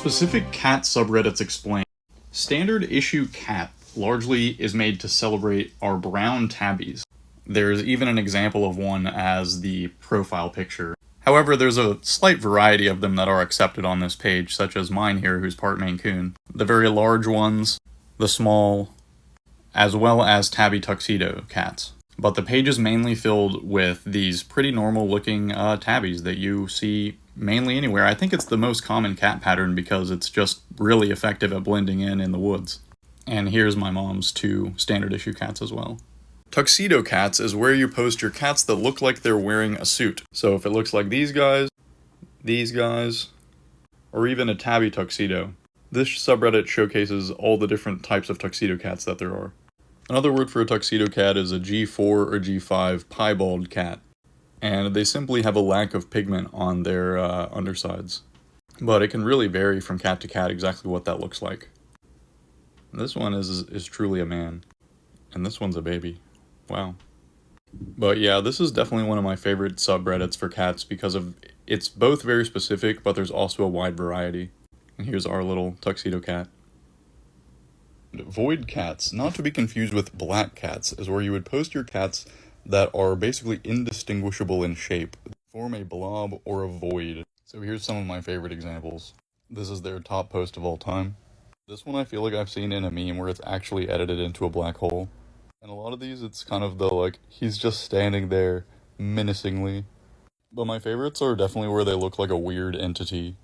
Specific cat subreddits explain. Standard issue cat largely is made to celebrate our brown tabbies. There's even an example of one as the profile picture. However, there's a slight variety of them that are accepted on this page, such as mine here, who's part Maine Coon. The very large ones, the small, as well as tabby tuxedo cats. But the page is mainly filled with these pretty normal looking tabbies that you see mainly anywhere. I think it's the most common cat pattern because it's just really effective at blending in the woods. And here's my mom's two standard issue cats as well. Tuxedo cats is where you post your cats that look like they're wearing a suit. So if it looks like these guys, or even a tabby tuxedo, this subreddit showcases all the different types of tuxedo cats that there are. Another word for a tuxedo cat is a G4 or G5 piebald cat, and they simply have a lack of pigment on their undersides. But it can really vary from cat to cat exactly what that looks like. This one is truly a man, and this one's a baby. Wow. But yeah, this is definitely one of my favorite subreddits for cats because it's both very specific, but there's also a wide variety. And here's our little tuxedo cat. Void cats, not to be confused with black cats, is where you would post your cats that are basically indistinguishable in shape, form a blob or a void. So here's some of my favorite examples. This is their top post of all time. This one I feel like I've seen in a meme where it's actually edited into a black hole. And a lot of these, it's kind of he's just standing there menacingly. But my favorites are definitely where they look like a weird entity.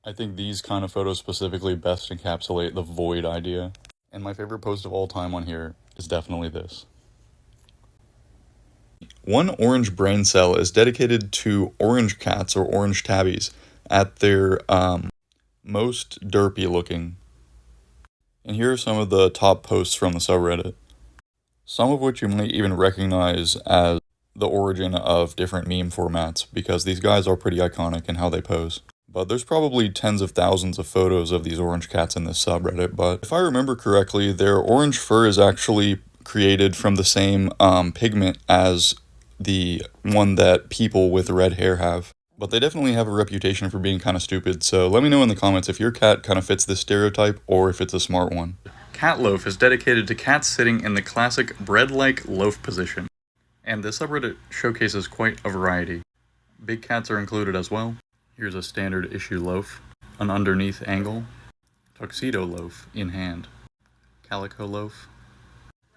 I think these kind of photos specifically best encapsulate the void idea. And my favorite post of all time on here is definitely this. One orange brain cell is dedicated to orange cats or orange tabbies at their most derpy looking. And here are some of the top posts from the subreddit. Some of which you might even recognize as the origin of different meme formats because these guys are pretty iconic in how they pose. But there's probably tens of thousands of photos of these orange cats in this subreddit, but if I remember correctly, their orange fur is actually created from the same pigment as the one that people with red hair have. But they definitely have a reputation for being kind of stupid, so let me know in the comments if your cat kind of fits this stereotype or if it's a smart one. Cat loaf is dedicated to cats sitting in the classic bread-like loaf position. And this subreddit showcases quite a variety. Big cats are included as well. Here's a standard issue loaf, an underneath angle, tuxedo loaf in hand, calico loaf,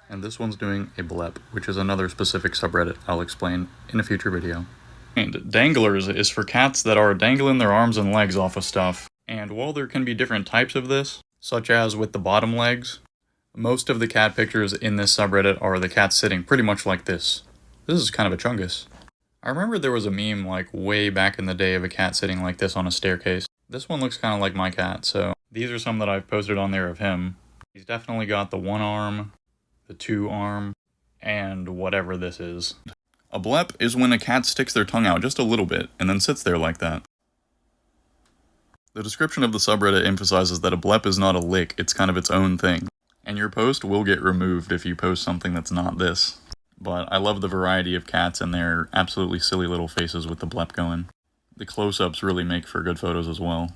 and this one's doing a blep, which is another specific subreddit I'll explain in a future video. And danglers is for cats that are dangling their arms and legs off of stuff. And while there can be different types of this, such as with the bottom legs, most of the cat pictures in this subreddit are the cats sitting pretty much like this. This is kind of a chungus. I remember there was a meme way back in the day of a cat sitting like this on a staircase. This one looks kind of like my cat, so these are some that I've posted on there of him. He's definitely got the one arm, the two arm, and whatever this is. A blep is when a cat sticks their tongue out just a little bit and then sits there like that. The description of the subreddit emphasizes that a blep is not a lick, it's kind of its own thing. And your post will get removed if you post something that's not this. But I love the variety of cats and their absolutely silly little faces with the blep going. The close-ups really make for good photos as well.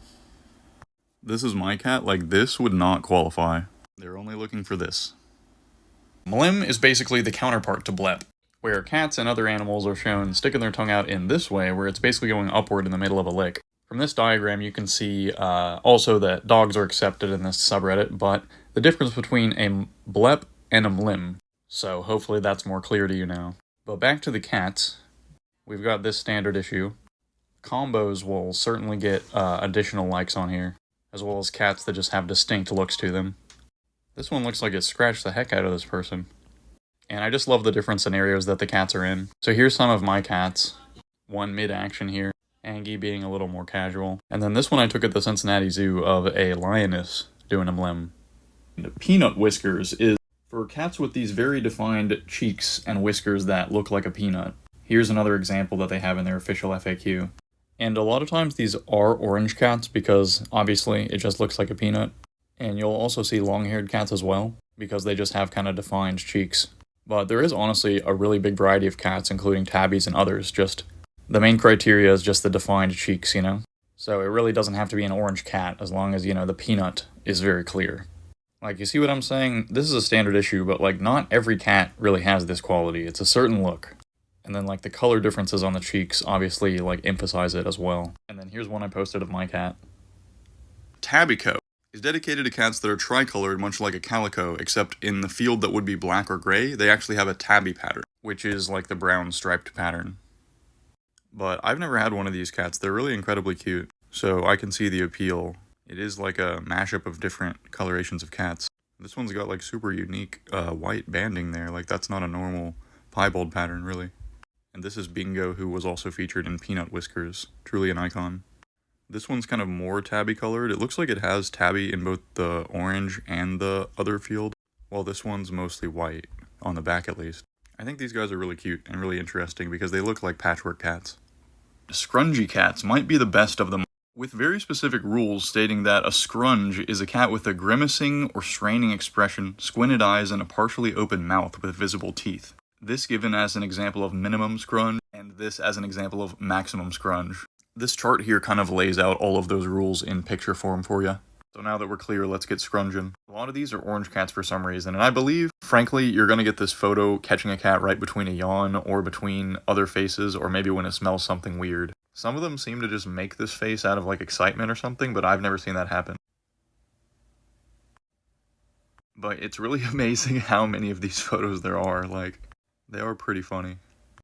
This is my cat, this would not qualify. They're only looking for this. Mlim is basically the counterpart to blep, where cats and other animals are shown sticking their tongue out in this way, where it's basically going upward in the middle of a lick. From this diagram, you can see also that dogs are accepted in this subreddit, but the difference between a blep and a mlim. So hopefully that's more clear to you now. But back to the cats, we've got this standard issue. Combos will certainly get additional likes on here, as well as cats that just have distinct looks to them. This one looks like it scratched the heck out of this person. And I just love the different scenarios that the cats are in. So here's some of my cats. One mid-action here, Angie being a little more casual. And then this one I took at the Cincinnati Zoo of a lioness doing a mlim. Peanut whiskers is for cats with these very defined cheeks and whiskers that look like a peanut. Here's another example that they have in their official FAQ. And a lot of times these are orange cats because obviously it just looks like a peanut. And you'll also see long-haired cats as well because they just have kind of defined cheeks. But there is honestly a really big variety of cats, including tabbies and others. Just the main criteria is just the defined cheeks, you know? So it really doesn't have to be an orange cat as long as, the peanut is very clear. Like, you see what I'm saying? This is a standard issue, but, like, not every cat really has this quality. It's a certain look. And then, like, the color differences on the cheeks obviously, like, emphasize it as well. And then here's one I posted of my cat. Tabby coat is dedicated to cats that are tricolored, much like a calico, except in the field that would be black or gray, they actually have a tabby pattern, which is like the brown striped pattern. But I've never had one of these cats. They're really incredibly cute, so I can see the appeal. It is like a mashup of different colorations of cats. This one's got like super unique white banding there. Like, that's not a normal piebald pattern, really. And this is Bingo, who was also featured in Peanut Whiskers. Truly an icon. This one's kind of more tabby colored. It looks like it has tabby in both the orange and the other field, while this one's mostly white, on the back at least. I think these guys are really cute and really interesting because they look like patchwork cats. Scrungy cats might be the best of them, with very specific rules stating that a scrunge is a cat with a grimacing or straining expression, squinted eyes, and a partially open mouth with visible teeth. This given as an example of minimum scrunge, and this as an example of maximum scrunge. This chart here kind of lays out all of those rules in picture form for you. So now that we're clear, let's get scrunging. A lot of these are orange cats for some reason, and I believe, frankly, you're going to get this photo catching a cat right between a yawn or between other faces, or maybe when it smells something weird. Some of them seem to just make this face out of like excitement or something, but I've never seen that happen. But it's really amazing how many of these photos there are. Like, they are pretty funny.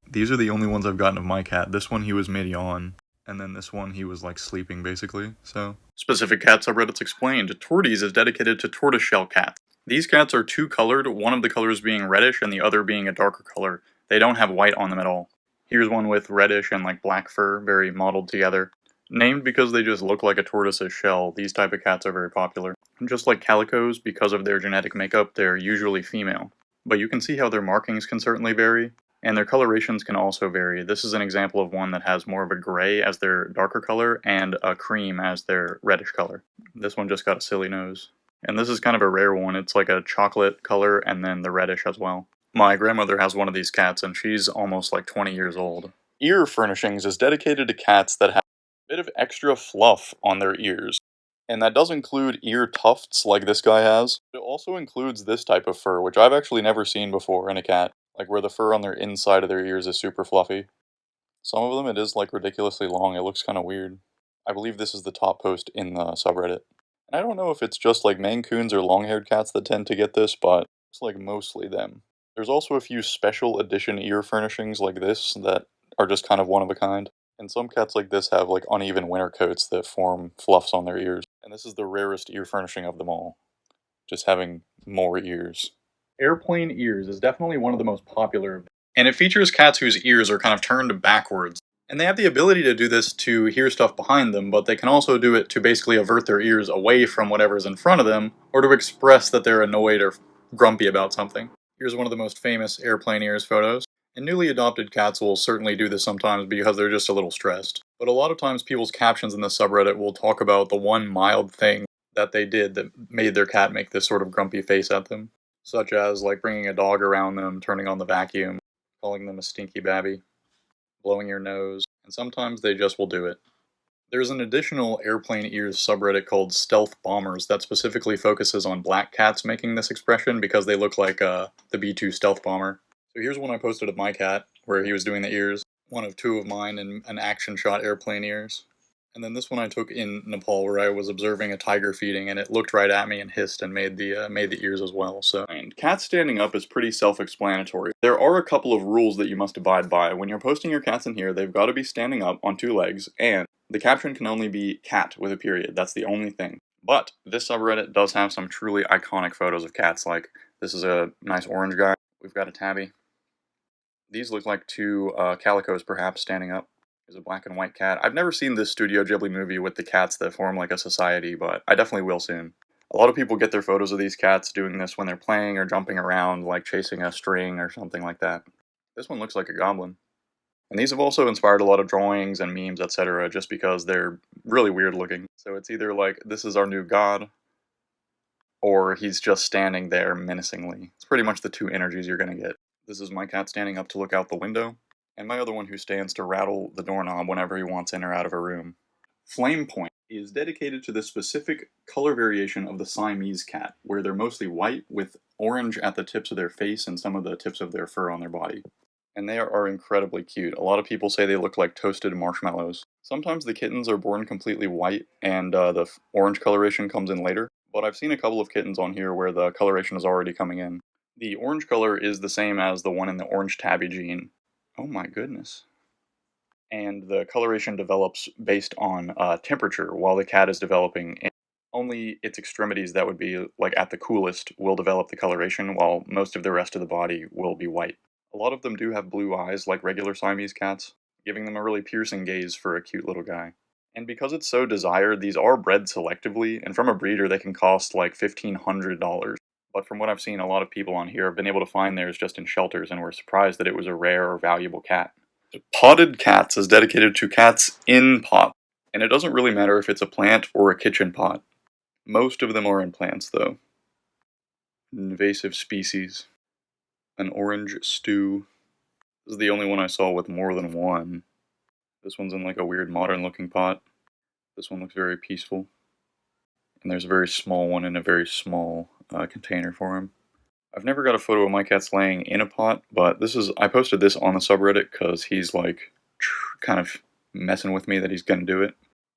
These are the only ones I've gotten of my cat. This one, he was mid-yawn. And then this one, he was like sleeping basically, so. Specific cat subreddits explained. Torties is dedicated to tortoiseshell cats. These cats are two colored, one of the colors being reddish and the other being a darker color. They don't have white on them at all. Here's one with reddish and like black fur, very mottled together. Named because they just look like a tortoise's shell, these type of cats are very popular. And just like calicos, because of their genetic makeup, they're usually female. But you can see how their markings can certainly vary. And their colorations can also vary. This is an example of one that has more of a gray as their darker color and a cream as their reddish color. This one just got a silly nose. And this is kind of a rare one. It's like a chocolate color and then the reddish as well. My grandmother has one of these cats and she's almost like 20 years old. Ear furnishings is dedicated to cats that have a bit of extra fluff on their ears. And that does include ear tufts like this guy has. It also includes this type of fur, which I've actually never seen before in a cat. Like where the fur on their inside of their ears is super fluffy. Some of them it is like ridiculously long, it looks kind of weird. I believe this is the top post in the subreddit. And I don't know if it's just like Maine Coons or long-haired cats that tend to get this, but it's like mostly them. There's also a few special edition ear furnishings like this that are just kind of one of a kind. And some cats like this have like uneven winter coats that form fluffs on their ears. And this is the rarest ear furnishing of them all. Just having more ears. Airplane ears is definitely one of the most popular, and it features cats whose ears are kind of turned backwards. And they have the ability to do this to hear stuff behind them, but they can also do it to basically avert their ears away from whatever's in front of them, or to express that they're annoyed or grumpy about something. Here's one of the most famous airplane ears photos. And newly adopted cats will certainly do this sometimes because they're just a little stressed. But a lot of times people's captions in the subreddit will talk about the one mild thing that they did that made their cat make this sort of grumpy face at them. Such as like bringing a dog around them, turning on the vacuum, calling them a stinky babby, blowing your nose, and sometimes they just will do it. There's an additional airplane ears subreddit called Stealth Bombers that specifically focuses on black cats making this expression because they look like the B-2 stealth bomber. So here's one I posted of my cat where he was doing the ears, one of two of mine in an action shot airplane ears. And then this one I took in Nepal where I was observing a tiger feeding and it looked right at me and hissed and made the ears as well. So, and cat standing up is pretty self-explanatory. There are a couple of rules that you must abide by. When you're posting your cats in here, they've got to be standing up on two legs, and the caption can only be cat with a period. That's the only thing. But this subreddit does have some truly iconic photos of cats. Like this is a nice orange guy. We've got a tabby. These look like two calicos perhaps standing up. There's a black and white cat. I've never seen this Studio Ghibli movie with the cats that form like a society, but I definitely will soon. A lot of people get their photos of these cats doing this when they're playing or jumping around, like chasing a string or something like that. This one looks like a goblin. And these have also inspired a lot of drawings and memes, etc., just because they're really weird looking. So it's either like, this is our new god, or he's just standing there menacingly. It's pretty much the two energies you're going to get. This is my cat standing up to look out the window, and my other one who stands to rattle the doorknob whenever he wants in or out of a room. Flame Point is dedicated to the specific color variation of the Siamese cat, where they're mostly white with orange at the tips of their face and some of the tips of their fur on their body. And they are incredibly cute. A lot of people say they look like toasted marshmallows. Sometimes the kittens are born completely white and the orange coloration comes in later, but I've seen a couple of kittens on here where the coloration is already coming in. The orange color is the same as the one in the orange tabby gene. Oh my goodness. And the coloration develops based on temperature while the cat is developing. And only its extremities that would be like at the coolest will develop the coloration, while most of the rest of the body will be white. A lot of them do have blue eyes like regular Siamese cats, giving them a really piercing gaze for a cute little guy. And because it's so desired, these are bred selectively, and from a breeder they can cost like $1,500. But from what I've seen, a lot of people on here have been able to find theirs just in shelters and were surprised that it was a rare or valuable cat. Potted Cats is dedicated to cats in pots, and it doesn't really matter if it's a plant or a kitchen pot. Most of them are in plants, though. Invasive species. An orange stew. This is the only one I saw with more than one. This one's in like a weird modern looking pot. This one looks very peaceful. And there's a very small one in a very small container for him. I've never got a photo of my cats laying in a pot, but I posted this on the subreddit because he's like kind of messing with me that he's gonna do it.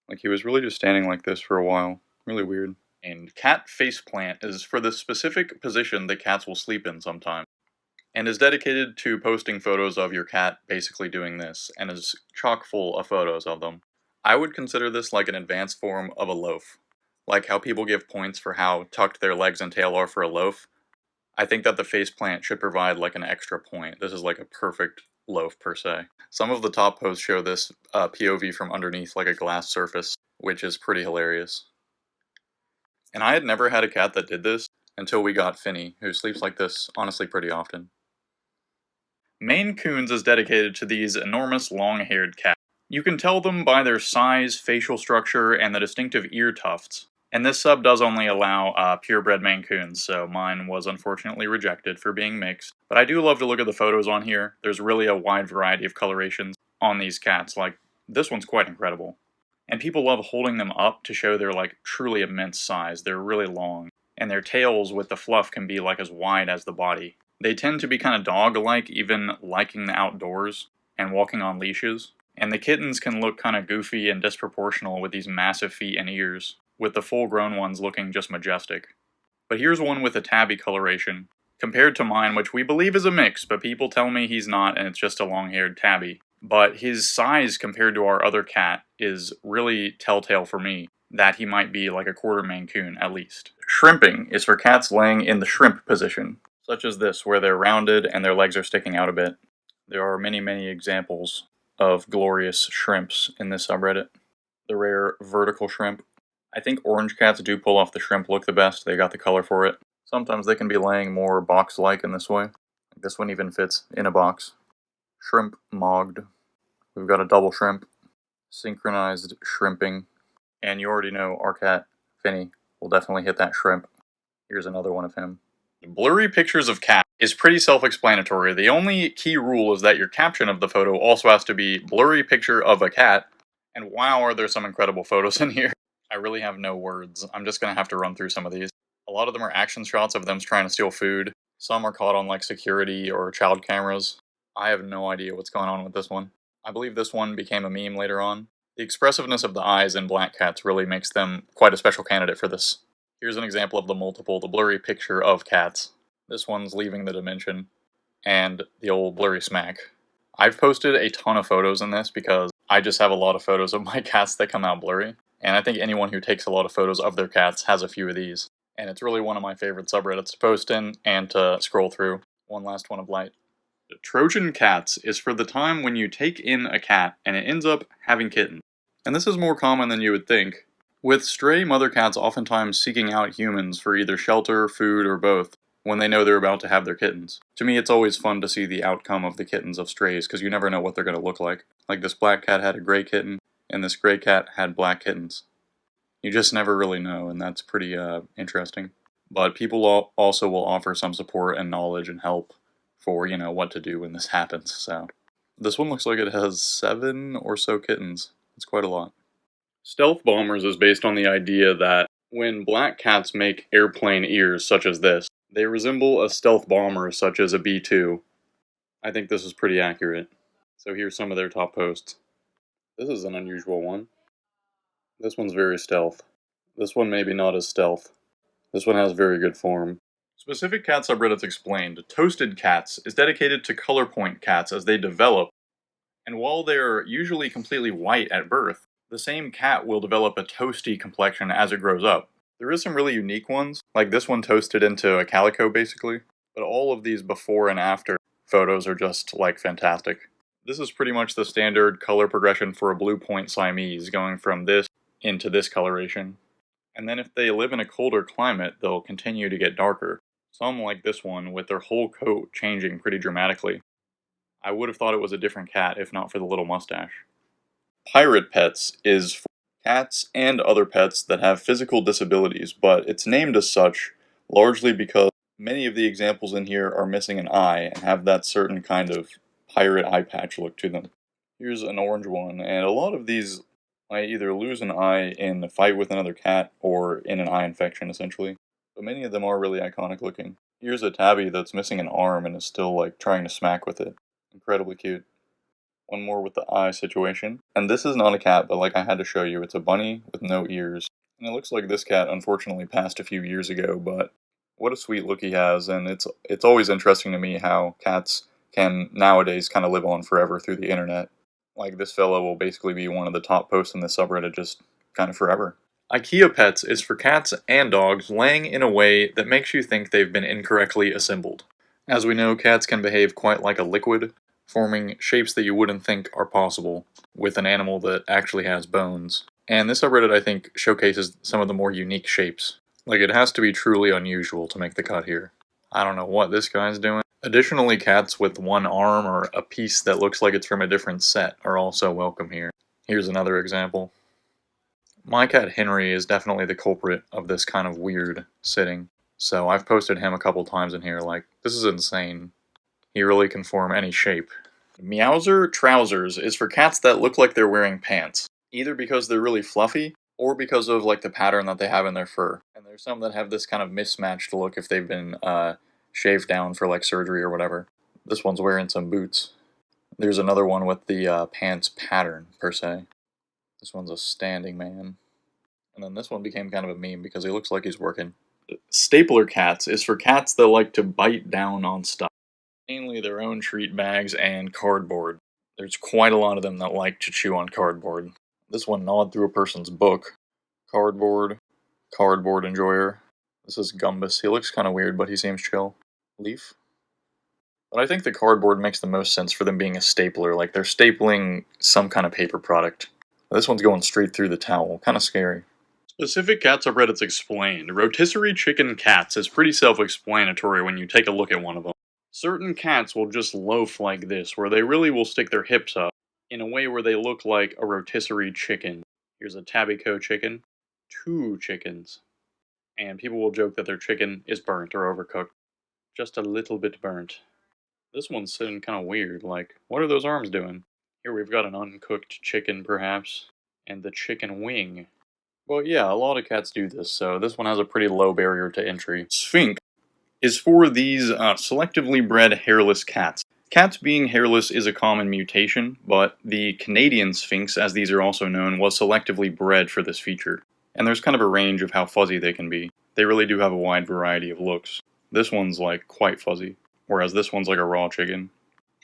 Like he was really just standing like this for a while. Really weird. And cat faceplant is for the specific position that cats will sleep in sometimes, and is dedicated to posting photos of your cat basically doing this, and is chock full of photos of them. I would consider this like an advanced form of a loaf. Like how people give points for how tucked their legs and tail are for a loaf. I think that the faceplant should provide like an extra point. This is like a perfect loaf per se. Some of the top posts show this POV from underneath like a glass surface, which is pretty hilarious. And I had never had a cat that did this until we got Finny, who sleeps like this honestly pretty often. Maine Coons is dedicated to these enormous long-haired cats. You can tell them by their size, facial structure, and the distinctive ear tufts. And this sub does only allow purebred Maine Coons, so mine was unfortunately rejected for being mixed. But I do love to look at the photos on here. There's really a wide variety of colorations on these cats. Like, this one's quite incredible. And people love holding them up to show their, like, truly immense size. They're really long. And their tails with the fluff can be, like, as wide as the body. They tend to be kind of dog-like, even liking the outdoors and walking on leashes. And the kittens can look kind of goofy and disproportional with these massive feet and ears, with the full-grown ones looking just majestic. But here's one with a tabby coloration, compared to mine, which we believe is a mix, but people tell me he's not and it's just a long-haired tabby. But his size compared to our other cat is really telltale for me that he might be like a quarter Maine Coon at least. Shrimping is for cats laying in the shrimp position, such as this, where they're rounded and their legs are sticking out a bit. There are many, many examples of glorious shrimps in this subreddit. The rare vertical shrimp. I think orange cats do pull off the shrimp look the best. They got the color for it. Sometimes they can be laying more box-like in this way. This one even fits in a box. Shrimp mogged. We've got a double shrimp. Synchronized shrimping. And you already know our cat, Finny, will definitely hit that shrimp. Here's another one of him. Blurry pictures of cats is pretty self-explanatory. The only key rule is that your caption of the photo also has to be blurry picture of a cat. And wow, are there some incredible photos in here. I really have no words. I'm just going to have to run through some of these. A lot of them are action shots of them trying to steal food. Some are caught on like security or child cameras. I have no idea what's going on with this one. I believe this one became a meme later on. The expressiveness of the eyes in black cats really makes them quite a special candidate for this. Here's an example of the blurry picture of cats. This one's leaving the dimension, and the old blurry smack. I've posted a ton of photos in this because I just have a lot of photos of my cats that come out blurry, and I think anyone who takes a lot of photos of their cats has a few of these. And it's really one of my favorite subreddits to post in and to scroll through. One last one of light. Trojan Cats is for the time when you take in a cat and it ends up having kittens. And this is more common than you would think, with stray mother cats oftentimes seeking out humans for either shelter, food, or both when they know they're about to have their kittens. To me, it's always fun to see the outcome of the kittens of strays, because you never know what they're going to look like. Like this black cat had a gray kitten, and this gray cat had black kittens. You just never really know, and that's pretty interesting. But people also will offer some support and knowledge and help for, what to do when this happens, so. This one looks like it has 7 or so kittens. It's quite a lot. Stealth bombers is based on the idea that when black cats make airplane ears such as this, they resemble a stealth bomber such as a B-2. I think this is pretty accurate. So here's some of their top posts. This is an unusual one. This one's very stealth. This one maybe not as stealth. This one has very good form. Specific cat subreddits explained, Toasted Cats is dedicated to color point cats as they develop, and while they're usually completely white at birth, the same cat will develop a toasty complexion as it grows up. There is some really unique ones, like this one toasted into a calico basically, but all of these before and after photos are just, like, fantastic. This is pretty much the standard color progression for a blue point Siamese, going from this into this coloration. And then if they live in a colder climate, they'll continue to get darker. Some, like this one, with their whole coat changing pretty dramatically. I would have thought it was a different cat if not for the little mustache. Pirate Pets is for cats and other pets that have physical disabilities, but it's named as such largely because many of the examples in here are missing an eye and have that certain kind of pirate eye patch look to them. Here's an orange one, and a lot of these might either lose an eye in a fight with another cat or in an eye infection, essentially. But many of them are really iconic looking. Here's a tabby that's missing an arm and is still, like, trying to smack with it. Incredibly cute. One more with the eye situation. And this is not a cat, but like I had to show you, it's a bunny with no ears. And it looks like this cat unfortunately passed a few years ago, but what a sweet look he has, and it's always interesting to me how cats can nowadays kind of live on forever through the internet. Like, this fellow will basically be one of the top posts in the subreddit just kind of forever. IKEA Pets is for cats and dogs laying in a way that makes you think they've been incorrectly assembled. As we know, cats can behave quite like a liquid, forming shapes that you wouldn't think are possible with an animal that actually has bones. And this subreddit, I think, showcases some of the more unique shapes. Like, it has to be truly unusual to make the cut here. I don't know what this guy's doing. Additionally, cats with one arm or a piece that looks like it's from a different set are also welcome here. Here's another example. My cat Henry is definitely the culprit of this kind of weird sitting. So I've posted him a couple times in here, like, this is insane. He really can form any shape. Meowser Trousers is for cats that look like they're wearing pants, either because they're really fluffy, or because of, like, the pattern that they have in their fur. And there's some that have this kind of mismatched look if they've been shaved down for, like, surgery or whatever. This one's wearing some boots. There's another one with the pants pattern, per se. This one's a standing man. And then this one became kind of a meme because he looks like he's working. Stapler Cats is for cats that like to bite down on stuff, mainly their own treat bags and cardboard. There's quite a lot of them that like to chew on cardboard. This one gnawed through a person's book. Cardboard enjoyer. This is Gumbus. He looks kind of weird, but he seems chill. Leaf. But I think the cardboard makes the most sense for them being a stapler, like they're stapling some kind of paper product. This one's going straight through the towel, kind of scary. Specific cat subreddits explained. Rotisserie chicken cats is pretty self-explanatory when you take a look at one of them. Certain cats will just loaf like this, where they really will stick their hips up, in a way where they look like a rotisserie chicken. Here's a Tabico chicken. 2 chickens. And people will joke that their chicken is burnt or overcooked. Just a little bit burnt. This one's sitting kind of weird, like, what are those arms doing? Here we've got an uncooked chicken, perhaps, and the chicken wing. Well, yeah, a lot of cats do this, so this one has a pretty low barrier to entry. Sphinx is for these selectively bred hairless cats. Cats being hairless is a common mutation, but the Canadian Sphinx, as these are also known, was selectively bred for this feature. And there's kind of a range of how fuzzy they can be. They really do have a wide variety of looks. This one's, like, quite fuzzy, whereas this one's like a raw chicken.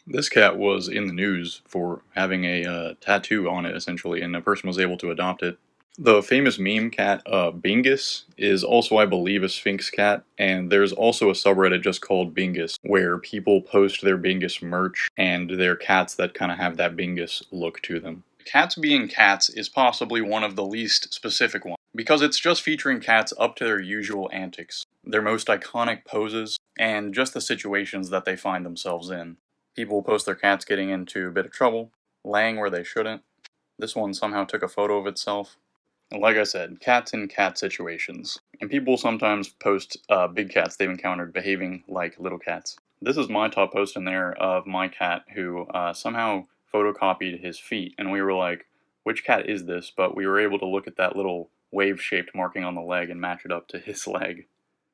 This cat was in the news for having a tattoo on it, essentially, and a person was able to adopt it. The famous meme cat, Bingus, is also, I believe, a Sphinx cat, and there's also a subreddit just called Bingus, where people post their Bingus merch and their cats that kind of have that Bingus look to them. Cats being cats is possibly one of the least specific ones, because it's just featuring cats up to their usual antics, their most iconic poses, and just the situations that they find themselves in. People will post their cats getting into a bit of trouble, laying where they shouldn't. This one somehow took a photo of itself. And like I said, cats in cat situations. And people sometimes post big cats they've encountered behaving like little cats. This is my top post in there of my cat who somehow photocopied his feet, and we were like, which cat is this, but we were able to look at that little wave-shaped marking on the leg and match it up to his leg.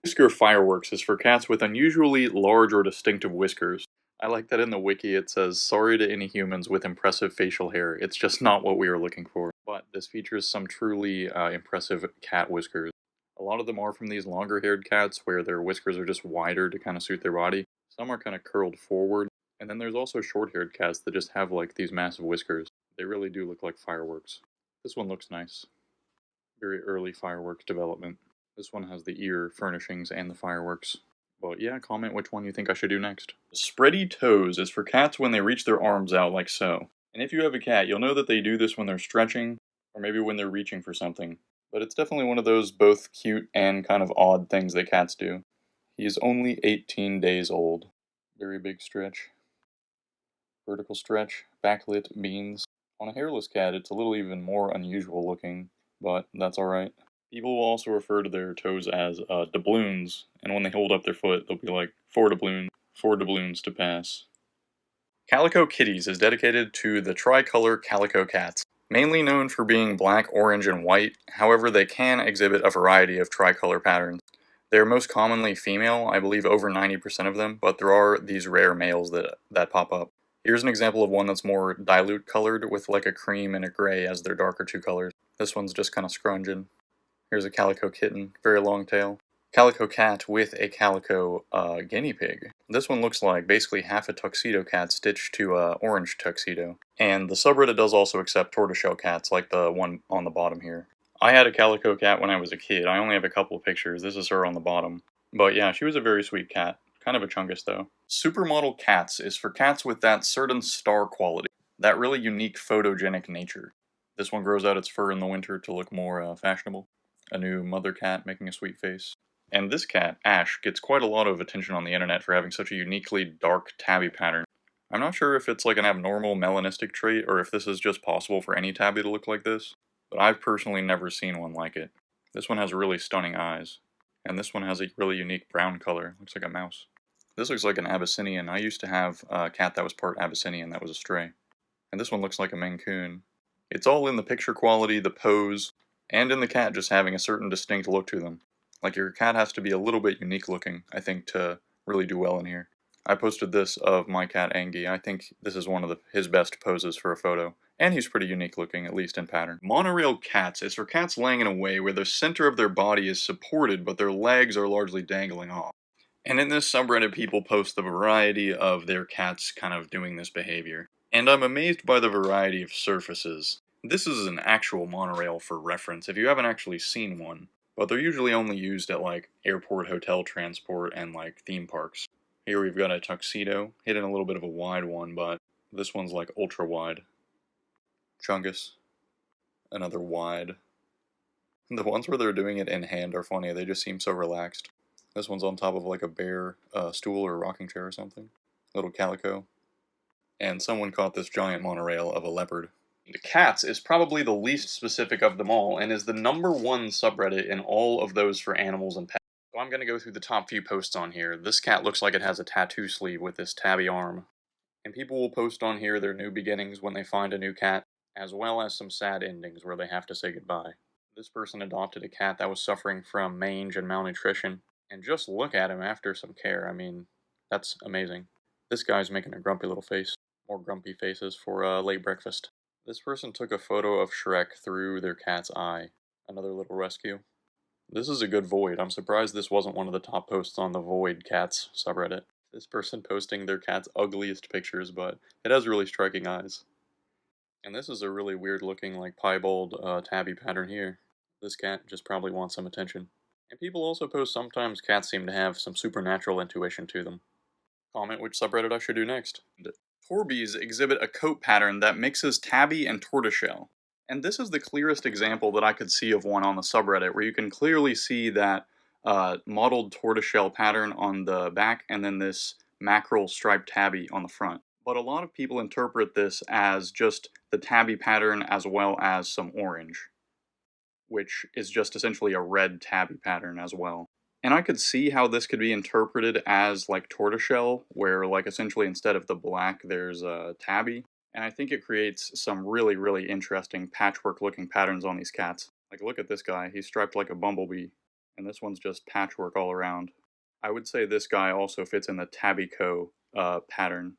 Whisker fireworks is for cats with unusually large or distinctive whiskers. I like that in the wiki it says, sorry to any humans with impressive facial hair, it's just not what we were looking for. But this features some truly impressive cat whiskers. A lot of them are from these longer haired cats where their whiskers are just wider to kind of suit their body. Some are kind of curled forward. And then there's also short haired cats that just have like these massive whiskers. They really do look like fireworks. This one looks nice. Very early fireworks development. This one has the ear furnishings and the fireworks. But yeah, comment which one you think I should do next. Spready toes is for cats when they reach their arms out like so. And if you have a cat, you'll know that they do this when they're stretching, or maybe when they're reaching for something. But it's definitely one of those both cute and kind of odd things that cats do. He is only 18 days old. Very big stretch. Vertical stretch, backlit beans. On a hairless cat, it's a little even more unusual looking, but that's alright. People will also refer to their toes as doubloons, and when they hold up their foot, they'll be like, four doubloons to pass. Calico Kitties is dedicated to the tricolor calico cats. Mainly known for being black, orange, and white, however they can exhibit a variety of tricolor patterns. They are most commonly female, I believe over 90% of them, but there are these rare males that pop up. Here's an example of one that's more dilute colored with like a cream and a gray as their darker two colors. This one's just kind of scrunging. Here's a calico kitten, very long tail. Calico cat with a calico guinea pig. This one looks like basically half a tuxedo cat stitched to a orange tuxedo. And the subreddit does also accept tortoiseshell cats like the one on the bottom here. I had a calico cat when I was a kid. I only have a couple of pictures. This is her on the bottom. But yeah, she was a very sweet cat. Kind of a chungus though. Supermodel cats is for cats with that certain star quality. That really unique photogenic nature. This one grows out its fur in the winter to look more fashionable. A new mother cat making a sweet face. And this cat, Ash, gets quite a lot of attention on the internet for having such a uniquely dark tabby pattern. I'm not sure if it's like an abnormal melanistic trait or if this is just possible for any tabby to look like this, but I've personally never seen one like it. This one has really stunning eyes, and this one has a really unique brown color, looks like a mouse. This looks like an Abyssinian. I used to have a cat that was part Abyssinian that was a stray. And this one looks like a Mancoon. It's all in the picture quality, the pose, and in the cat just having a certain distinct look to them. Like your cat has to be a little bit unique looking, I think, to really do well in here. I posted this of my cat Angie. I think this is one of his best poses for a photo. And he's pretty unique looking, at least in pattern. Monorail cats is for cats laying in a way where the center of their body is supported, but their legs are largely dangling off. And in this subreddit, people post the variety of their cats kind of doing this behavior. And I'm amazed by the variety of surfaces. This is an actual monorail for reference, if you haven't actually seen one. But they're usually only used at like airport hotel transport and like theme parks. Here we've got a tuxedo, hidden a little bit of a wide one, but this one's like ultra wide. Chungus. Another wide. The ones where they're doing it in hand are funny, they just seem so relaxed. This one's on top of like a bare stool or a rocking chair or something. Little calico. And someone caught this giant monorail of a leopard. The cats is probably the least specific of them all, and is the #1 subreddit in all of those for animals and pets. So I'm going to go through the top few posts on here. This cat looks like it has a tattoo sleeve with this tabby arm. And people will post on here their new beginnings when they find a new cat, as well as some sad endings where they have to say goodbye. This person adopted a cat that was suffering from mange and malnutrition, and just look at him after some care. I mean, that's amazing. This guy's making a grumpy little face. More grumpy faces for late breakfast. This person took a photo of Shrek through their cat's eye. Another little rescue. This is a good void. I'm surprised this wasn't one of the top posts on the Void Cats subreddit. This person posting their cat's ugliest pictures, but it has really striking eyes. And this is a really weird looking like piebald tabby pattern here. This cat just probably wants some attention. And people also post sometimes cats seem to have some supernatural intuition to them. Comment which subreddit I should do next. Torbies exhibit a coat pattern that mixes tabby and tortoiseshell. And this is the clearest example that I could see of one on the subreddit, where you can clearly see that mottled tortoiseshell pattern on the back and then this mackerel striped tabby on the front. But a lot of people interpret this as just the tabby pattern as well as some orange, which is just essentially a red tabby pattern as well. And I could see how this could be interpreted as like tortoiseshell, where like essentially instead of the black there's a tabby. And I think it creates some really, really interesting patchwork looking patterns on these cats. Like, look at this guy, he's striped like a bumblebee, and this one's just patchwork all around. I would say this guy also fits in the tabbyco pattern.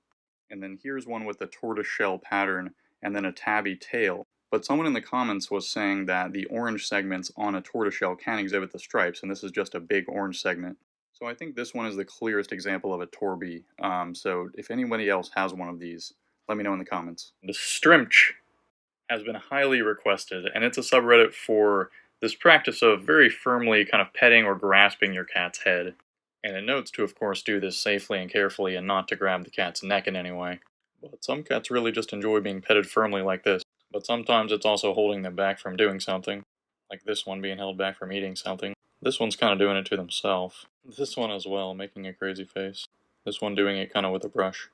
And then here's one with the tortoiseshell pattern and then a tabby tail. But someone in the comments was saying that the orange segments on a tortoiseshell can exhibit the stripes, and this is just a big orange segment. So I think this one is the clearest example of a Torby. So if anybody else has one of these, let me know in the comments. The Strimch has been highly requested, and it's a subreddit for this practice of very firmly kind of petting or grasping your cat's head. And it notes to, of course, do this safely and carefully and not to grab the cat's neck in any way. But some cats really just enjoy being petted firmly like this. But sometimes it's also holding them back from doing something, like this one being held back from eating something. This one's kind of doing it to themselves. This one as well, making a crazy face. This one doing it kind of with a brush.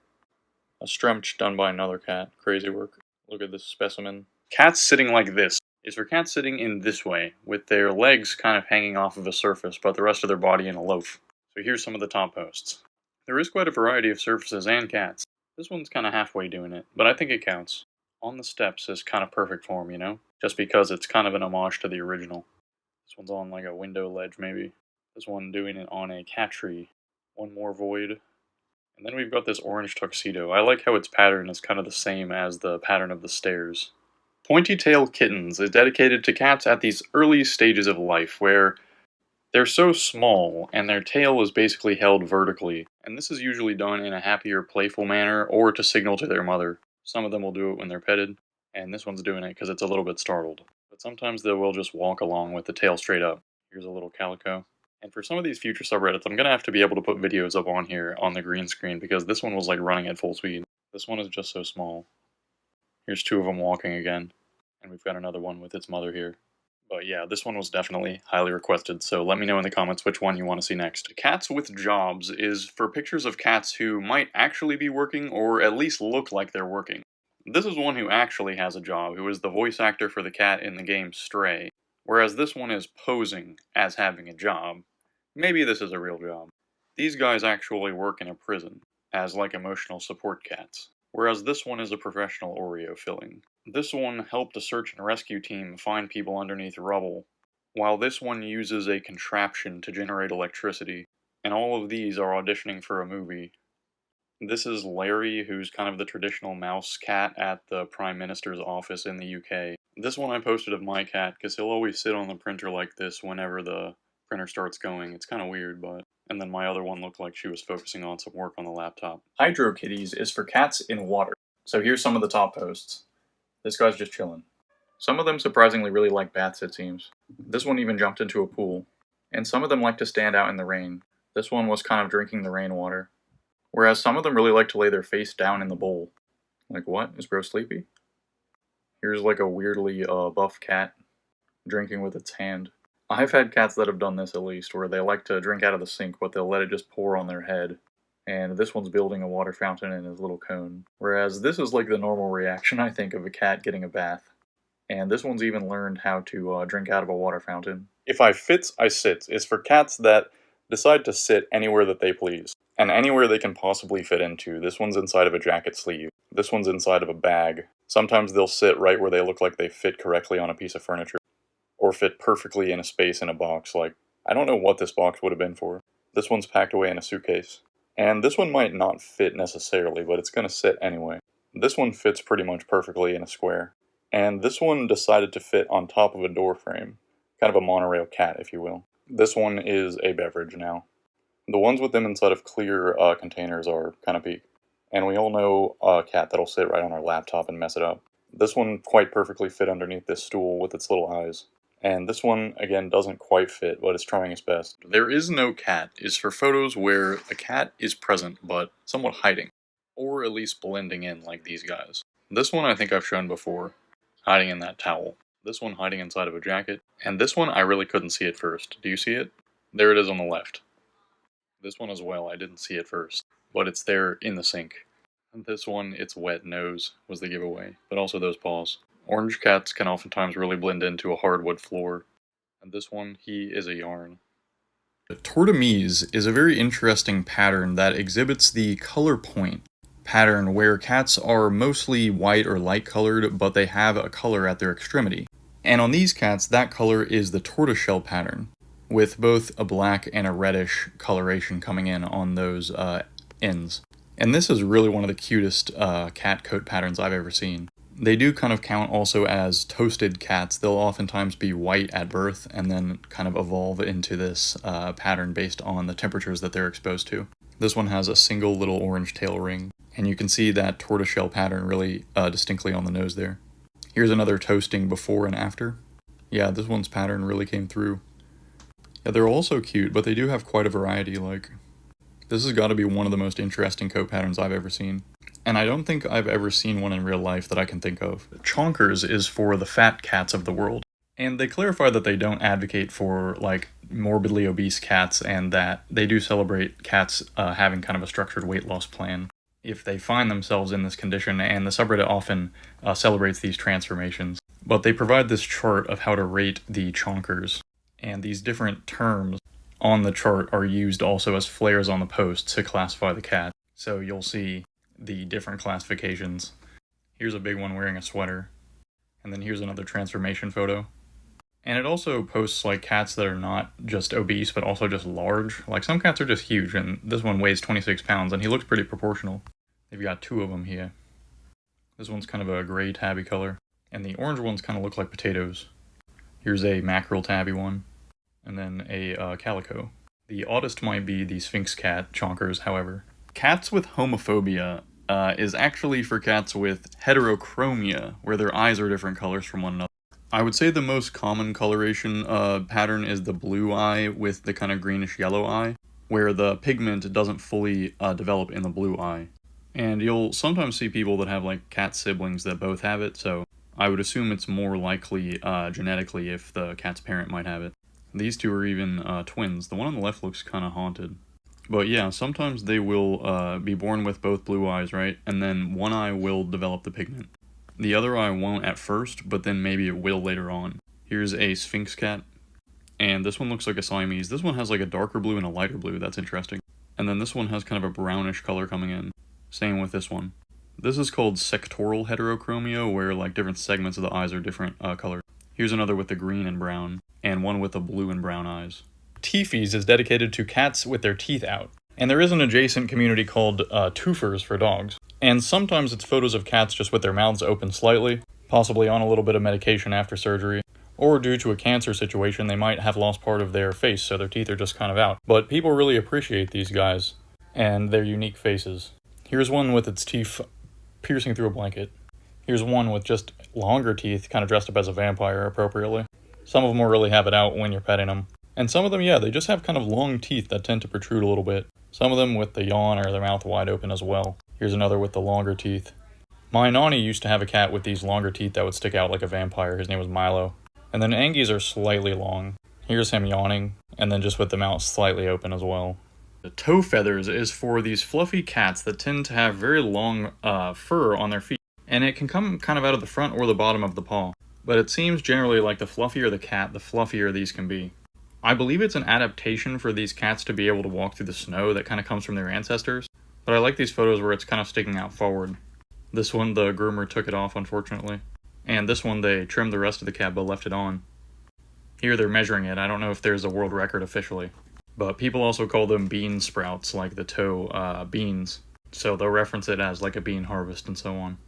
A Stremch done by another cat. Crazy work. Look at this specimen. Cats sitting like this is for cats sitting in this way, with their legs kind of hanging off of a surface, but the rest of their body in a loaf. So here's some of the top posts. There is quite a variety of surfaces and cats. This one's kind of halfway doing it, but I think it counts. On the Steps is kind of perfect form, you know? Just because it's kind of an homage to the original. This one's on like a window ledge, maybe. This one doing it on a cat tree. One more void. And then we've got this orange tuxedo. I like how its pattern is kind of the same as the pattern of the stairs. Pointy Tail Kittens is dedicated to cats at these early stages of life where they're so small and their tail is basically held vertically. And this is usually done in a happier, playful manner or to signal to their mother. Some of them will do it when they're petted, and this one's doing it because it's a little bit startled. But sometimes they will just walk along with the tail straight up. Here's a little calico. And for some of these future subreddits, I'm going to have to be able to put videos up on here on the green screen because this one was like running at full speed. This one is just so small. Here's two of them walking again. And we've got another one with its mother here. But yeah, this one was definitely highly requested, so let me know in the comments which one you want to see next. Cats with Jobs is for pictures of cats who might actually be working or at least look like they're working. This is one who actually has a job, who is the voice actor for the cat in the game Stray, whereas this one is posing as having a job. Maybe this is a real job. These guys actually work in a prison, as like emotional support cats, whereas this one is a professional Oreo filling. This one helped a search and rescue team find people underneath rubble, while this one uses a contraption to generate electricity, and all of these are auditioning for a movie. This is Larry, who's kind of the traditional mouse cat at the Prime Minister's office in the UK. This one I posted of my cat, because he'll always sit on the printer like this whenever the printer starts going. It's kind of weird, but... And then my other one looked like she was focusing on some work on the laptop. Hydro Kitties is for cats in water. So here's some of the top posts. This guy's just chilling. Some of them surprisingly really like baths, it seems. This one even jumped into a pool. And some of them like to stand out in the rain. This one was kind of drinking the rainwater. Whereas some of them really like to lay their face down in the bowl. Like, what? Is bro sleepy? Here's like a weirdly buff cat drinking with its hand. I've had cats that have done this at least, where they like to drink out of the sink, but they'll let it just pour on their head. And this one's building a water fountain in his little cone. Whereas this is like the normal reaction, I think, of a cat getting a bath. And this one's even learned how to drink out of a water fountain. If I fits, I sit is for cats that decide to sit anywhere that they please. And anywhere they can possibly fit into. This one's inside of a jacket sleeve. This one's inside of a bag. Sometimes they'll sit right where they look like they fit correctly on a piece of furniture. Or fit perfectly in a space in a box. Like, I don't know what this box would have been for. This one's packed away in a suitcase. And this one might not fit necessarily, but it's going to sit anyway. This one fits pretty much perfectly in a square. And this one decided to fit on top of a door frame. Kind of a monorail cat, if you will. This one is a beverage now. The ones with them inside of clear containers are kind of peak. And we all know a cat that'll sit right on our laptop and mess it up. This one quite perfectly fit underneath this stool with its little eyes. And this one, again, doesn't quite fit, but it's trying its best. There is no cat is for photos where a cat is present, but somewhat hiding. Or at least blending in like these guys. This one I think I've shown before, hiding in that towel. This one hiding inside of a jacket. And this one I really couldn't see at first. Do you see it? There it is on the left. This one as well, I didn't see it first. But it's there in the sink. And this one, its wet nose was the giveaway, but also those paws. Orange cats can oftentimes really blend into a hardwood floor. And this one, he is a yarn. Tortomise is a very interesting pattern that exhibits the color point pattern where cats are mostly white or light colored, but they have a color at their extremity. And on these cats, that color is the tortoiseshell pattern, with both a black and a reddish coloration coming in on those ends. And this is really one of the cutest cat coat patterns I've ever seen. They do kind of count also as toasted cats. They'll oftentimes be white at birth and then kind of evolve into this pattern based on the temperatures that they're exposed to. This one has a single little orange tail ring, and you can see that tortoiseshell pattern really distinctly on the nose there. Here's another toasting before and after. Yeah, this one's pattern really came through. Yeah, they're also cute, but they do have quite a variety. Like, this has got to be one of the most interesting coat patterns I've ever seen. And I don't think I've ever seen one in real life that I can think of. Chonkers is for the fat cats of the world. And they clarify that they don't advocate for, like, morbidly obese cats, and that they do celebrate cats having kind of a structured weight loss plan if they find themselves in this condition, and the subreddit often celebrates these transformations. But they provide this chart of how to rate the chonkers, and these different terms on the chart are used also as flares on the post to classify the cat. So you'll see the different classifications. Here's a big one wearing a sweater, and then here's another transformation photo. And it also posts like cats that are not just obese, but also just large. Like some cats are just huge, and this one weighs 26 pounds, and he looks pretty proportional. They've got two of them here. This one's kind of a gray tabby color, and the orange ones kind of look like potatoes. Here's a mackerel tabby one, and then a calico. The oddest might be the Sphinx cat chonkers, however. Cats with homophobia is actually for cats with heterochromia, where their eyes are different colors from one another. I would say the most common coloration pattern is the blue eye with the kind of greenish yellow eye, where the pigment doesn't fully develop in the blue eye. And you'll sometimes see people that have like cat siblings that both have it, so I would assume it's more likely genetically if the cat's parent might have it. These two are even twins. The one on the left looks kind of haunted. But yeah, sometimes they will be born with both blue eyes, right? And then one eye will develop the pigment. The other eye won't at first, but then maybe it will later on. Here's a Sphinx cat, and this one looks like a Siamese. This one has like a darker blue and a lighter blue. That's interesting. And then this one has kind of a brownish color coming in. Same with this one. This is called sectoral heterochromia, where like different segments of the eyes are different color. Here's another with the green and brown, and one with the blue and brown eyes. Teefies is dedicated to cats with their teeth out. And there is an adjacent community called twofers for dogs. And sometimes it's photos of cats just with their mouths open slightly, possibly on a little bit of medication after surgery, or due to a cancer situation they might have lost part of their face, so their teeth are just kind of out. But people really appreciate these guys and their unique faces. Here's one with its teeth piercing through a blanket. Here's one with just longer teeth, kind of dressed up as a vampire appropriately. Some of them will really have it out when you're petting them. And some of them, yeah, they just have kind of long teeth that tend to protrude a little bit. Some of them with the yawn or their mouth wide open as well. Here's another with the longer teeth. My Nani used to have a cat with these longer teeth that would stick out like a vampire. His name was Milo. And then Angie's are slightly long. Here's him yawning, and then just with the mouth slightly open as well. The toe feathers is for these fluffy cats that tend to have very long fur on their feet. And it can come kind of out of the front or the bottom of the paw. But it seems generally like the fluffier the cat, the fluffier these can be. I believe it's an adaptation for these cats to be able to walk through the snow that kind of comes from their ancestors. But I like these photos where it's kind of sticking out forward. This one, the groomer took it off, unfortunately. And this one, they trimmed the rest of the cat but left it on. Here they're measuring it. I don't know if there's a world record officially. But people also call them bean sprouts, like the toe beans. So they'll reference it as like a bean harvest and so on.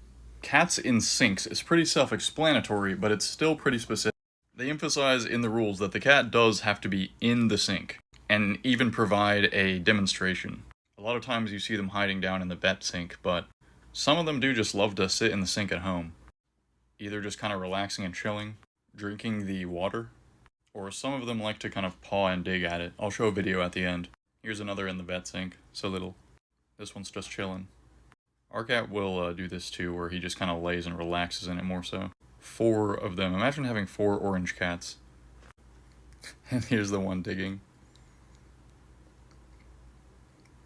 Cats in sinks is pretty self-explanatory, but it's still pretty specific. They emphasize in the rules that the cat does have to be in the sink, and even provide a demonstration. A lot of times you see them hiding down in the vet sink, but some of them do just love to sit in the sink at home. Either just kind of relaxing and chilling, drinking the water, or some of them like to kind of paw and dig at it. I'll show a video at the end. Here's another in the vet sink, so little. This one's just chilling. Our cat will do this too, where he just kind of lays and relaxes in it more so. 4 of them. Imagine having 4 orange cats. And here's the one digging.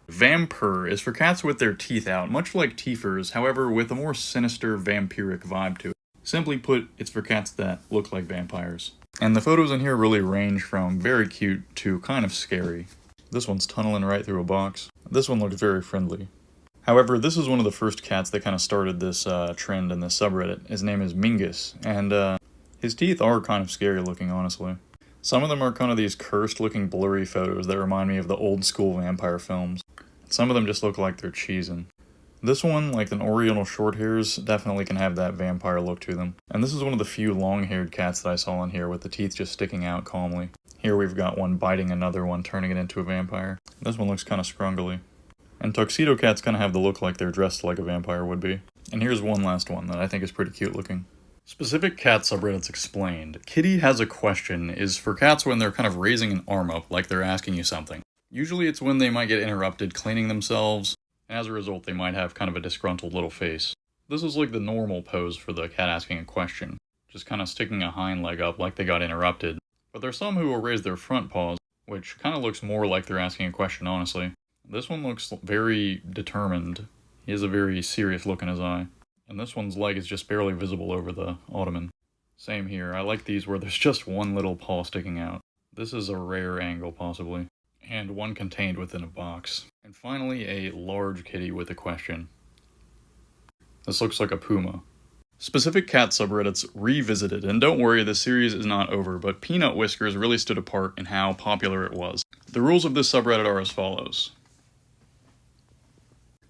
Vampire is for cats with their teeth out, much like teefers, however with a more sinister vampiric vibe to it. Simply put, it's for cats that look like vampires. And the photos in here really range from very cute to kind of scary. This one's tunneling right through a box. This one looks very friendly. However, this is one of the first cats that kind of started this trend in this subreddit. His name is Mingus, and his teeth are kind of scary looking, honestly. Some of them are kind of these cursed looking blurry photos that remind me of the old school vampire films. Some of them just look like they're cheesing. This one, like an Oriental short hairs, definitely can have that vampire look to them. And this is one of the few long-haired cats that I saw in here with the teeth just sticking out calmly. Here we've got one biting another one, turning it into a vampire. This one looks kind of scrungly. And tuxedo cats kind of have the look like they're dressed like a vampire would be. And here's one last one that I think is pretty cute looking. Specific cat subreddits explained. Kitty has a question is for cats when they're kind of raising an arm up like they're asking you something. Usually it's when they might get interrupted cleaning themselves, and as a result they might have kind of a disgruntled little face. This is like the normal pose for the cat asking a question, just kind of sticking a hind leg up like they got interrupted. But there's some who will raise their front paws, which kind of looks more like they're asking a question, honestly. This one looks very determined. He has a very serious look in his eye. And this one's leg is just barely visible over the ottoman. Same here. I like these where there's just one little paw sticking out. This is a rare angle, possibly. And one contained within a box. And finally, a large kitty with a question. This looks like a puma. Specific cat subreddits revisited, and don't worry, the series is not over, but Peanut Whiskers really stood apart in how popular it was. The rules of this subreddit are as follows.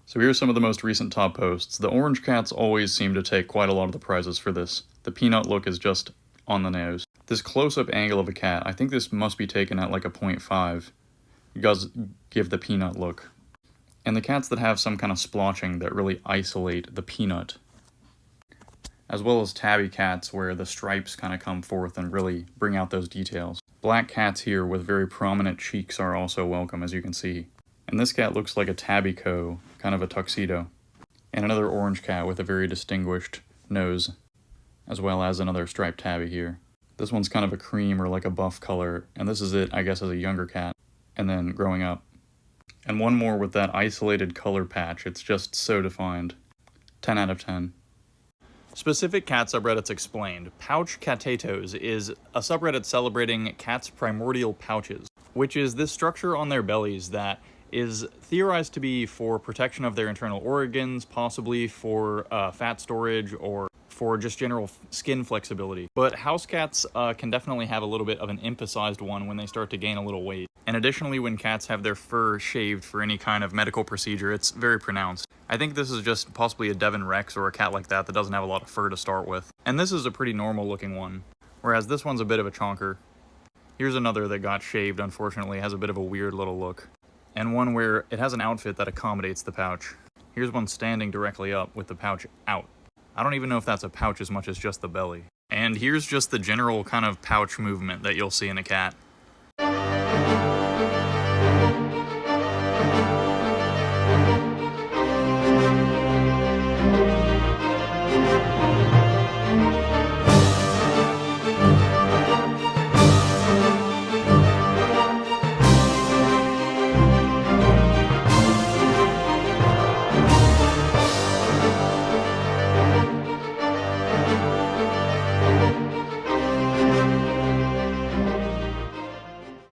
So here's some of the most recent top posts. The orange cats always seem to take quite a lot of the prizes for this. The peanut look is just on the nose. This close-up angle of a cat, I think this must be taken at like a 0.5. It does give the peanut look. And the cats that have some kind of splotching that really isolate the peanut. As well as tabby cats where the stripes kind of come forth and really bring out those details. Black cats here with very prominent cheeks are also welcome, as you can see. And this cat looks like a tabby coat, kind of a tuxedo. And another orange cat with a very distinguished nose, as well as another striped tabby here. This one's kind of a cream or like a buff color, and this is it, I guess, as a younger cat, and then growing up. And one more with that isolated color patch, it's just so defined. 10 out of 10. Specific cat subreddits explained. Pouch Catatos is a subreddit celebrating cats' primordial pouches, which is this structure on their bellies that is theorized to be for protection of their internal organs, possibly for fat storage or for just general skin flexibility. But house cats can definitely have a little bit of an emphasized one when they start to gain a little weight. And additionally, when cats have their fur shaved for any kind of medical procedure, it's very pronounced. I think this is just possibly a Devon Rex or a cat like that that doesn't have a lot of fur to start with. And this is a pretty normal looking one, whereas this one's a bit of a chonker. Here's another that got shaved, unfortunately, has a bit of a weird little look. And one where it has an outfit that accommodates the pouch. Here's one standing directly up with the pouch out. I don't even know if that's a pouch as much as just the belly. And here's just the general kind of pouch movement that you'll see in a cat.